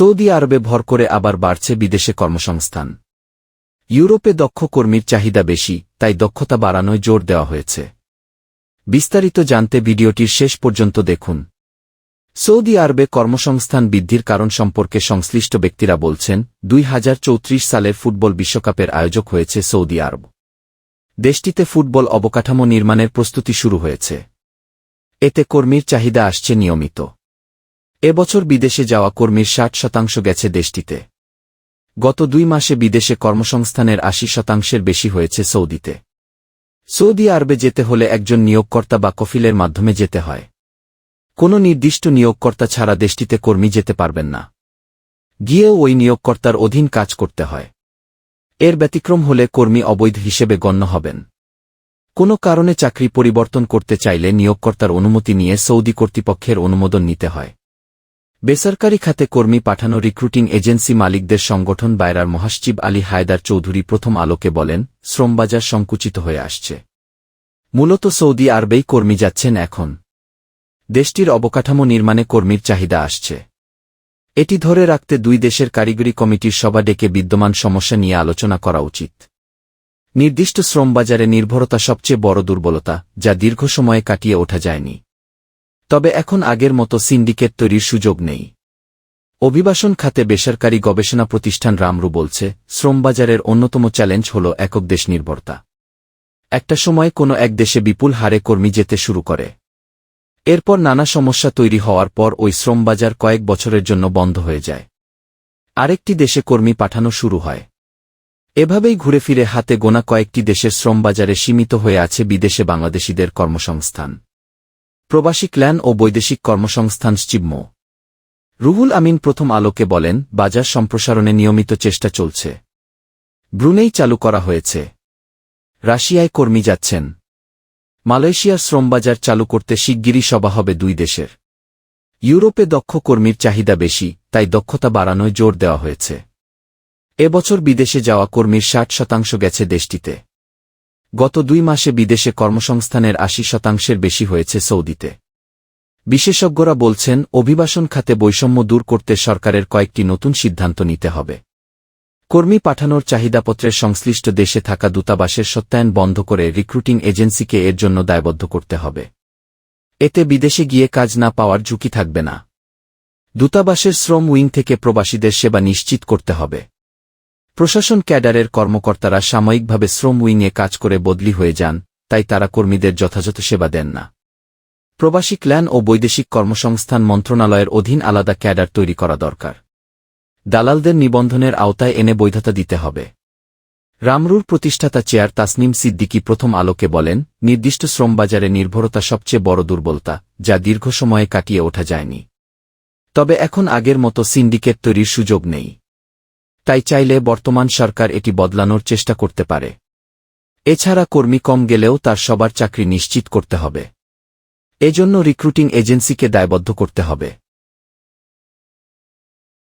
Saudi আরবে ভর করে আবার বাড়ছে বিদেশে কর্মসংস্থান। ইউরোপে দক্ষ কর্মীর চাহিদা বেশি, তাই দক্ষতা বাড়ানোয় জোর দেওয়া হয়েছে। বিস্তারিত জানতে ভিডিওটির শেষ পর্যন্ত দেখুন। সৌদি আরবে কর্মসংস্থান বৃদ্ধির কারণ সম্পর্কে সংশ্লিষ্ট ব্যক্তিরা বলছেন, 2034 সালের ফুটবল বিশ্বকাপের আয়োজক হয়েছে সৌদি আরব। দেশটিতে ফুটবল অবকাঠামো নির্মাণের প্রস্তুতি শুরু হয়েছে। এতে কর্মীর চাহিদা আসছে নিয়মিত। এবছর বিদেশে যাওয়া কর্মীর 60% গেছে দেশটিতে। গত 2 মাসে বিদেশে কর্মসংস্থানের 80% বেশি হয়েছে সৌদিতে। সৌদি আরবে যেতে হলে একজন নিয়োগকর্তা বা কফিলের মাধ্যমে যেতে হয়। কোনো নির্দিষ্ট নিয়োগকর্তা ছাড়া দেশটিতে কর্মী যেতে পারবেন না। গিয়েও ওই নিয়োগকর্তার অধীন কাজ করতে হয়। এর ব্যতিক্রম হলে কর্মী অবৈধ হিসেবে গণ্য হবেন। কোনো কারণে চাকরি পরিবর্তন করতে চাইলে নিয়োগকর্তার অনুমতি নিয়ে সৌদি কর্তৃপক্ষের অনুমোদন নিতে হয়। বেসরকারি খাতে কর্মী পাঠানো রিক্রুটিং এজেন্সি মালিকদের সংগঠন বায়রার মহাসচিব আলী হায়দার চৌধুরী প্রথম আলোকে বলেন, শ্রমবাজার সংকুচিত হয়ে আসছে। মূলত সৌদি আরবেই কর্মী যাচ্ছেন এখন। দেশটির অবকাঠামো নির্মাণে কর্মীর চাহিদা আসছে। এটি ধরে রাখতে 2 দেশের কারিগরি কমিটির সভা ডেকে বিদ্যমান সমস্যা নিয়ে আলোচনা করা উচিত। নির্দিষ্ট শ্রমবাজারে নির্ভরতা সবচেয়ে বড় দুর্বলতা, যা দীর্ঘ সময়ে কাটিয়ে ওঠা যায়নি। তবে এখন আগের মতো সিন্ডিকেট তৈরির সুযোগ নেই। অভিবাসন খাতে বেসরকারি গবেষণা প্রতিষ্ঠান রামরু বলছে, শ্রমবাজারের অন্যতম চ্যালেঞ্জ হল একক দেশ নির্ভরতা। একটা সময় কোনো এক দেশে বিপুল হারে কর্মী যেতে শুরু করে। এরপর নানা সমস্যা তৈরি হওয়ার পর ওই শ্রমবাজার কয়েক বছরের জন্য বন্ধ হয়ে যায়। আরেকটি দেশে কর্মী পাঠানো শুরু হয়। এভাবেই ঘুরে ফিরে হাতে গোনা কয়েকটি দেশের শ্রমবাজারে সীমিত হয়ে আছে বিদেশে বাংলাদেশিদের কর্মসংস্থান। প্রবাসী ক্ল্যান ও বৈদেশিক কর্মসংস্থান সচিব মো. রুহুল আমিন প্রথম আলোকে বলেন, বাজার সম্প্রসারণে নিয়মিত চেষ্টা চলছে। ব্রুনেই চালু করা হয়েছে। রাশিয়ায় কর্মী যাচ্ছেন। মালয়েশিয়ার শ্রমবাজার চালু করতে শিগগিরই সভা হবে 2 দেশের। ইউরোপে দক্ষ কর্মীর চাহিদা বেশি, তাই দক্ষতা বাড়ানোয় জোর দেওয়া হয়েছে। এবছর বিদেশে যাওয়া কর্মীর 60% গেছে দেশটিতে। গত 2 মাসে বিদেশে কর্মসংস্থানের 80% বেশি হয়েছে সৌদিতে। বিশেষজ্ঞরা বলছেন, অভিবাসন খাতে বৈষম্য দূর করতে সরকারের কয়েকটি নতুন সিদ্ধান্ত নিতে হবে। কর্মী পাঠানোর চাহিদাপত্রের সংশ্লিষ্ট দেশে থাকা দূতাবাসের সত্যায়ন বন্ধ করে রিক্রুটিং এজেন্সিকে এর জন্য দায়বদ্ধ করতে হবে। এতে বিদেশে গিয়ে কাজ না পাওয়ার ঝুঁকি থাকবে না। দূতাবাসের শ্রম উইং থেকে প্রবাসীদের সেবা নিশ্চিত করতে হবে। প্রশাসন ক্যাডারের কর্মকর্তারা সাময়িকভাবে শ্রম উইংয়ে কাজ করে বদলি হয়ে যান, তাই তারা কর্মীদের যথাযথ সেবা দেন না। প্রবাসী ক্ল্যান ও বৈদেশিক কর্মসংস্থান মন্ত্রণালয়ের অধীন আলাদা ক্যাডার তৈরি করা দরকার। দালালদের নিবন্ধনের আওতায় এনে বৈধতা দিতে হবে। রামরুর প্রতিষ্ঠাতা চেয়ার তাসনিম সিদ্দিকী প্রথম আলোকে বলেন, নির্দিষ্ট শ্রমবাজারে নির্ভরতা সবচেয়ে বড় দুর্বলতা, যা দীর্ঘ সময়ে কাটিয়ে ওঠা যায়নি। তবে এখন আগের মতো সিন্ডিকেট তৈরির সুযোগ নেই। তাই চাইলে বর্তমান সরকার এটি বদলানোর চেষ্টা করতে পারে। এছাড়া কর্মী কম গেলেও তার সবার চাকরি নিশ্চিত করতে হবে। এজন্য রিক্রুটিং এজেন্সিকে দায়বদ্ধ করতে হবে।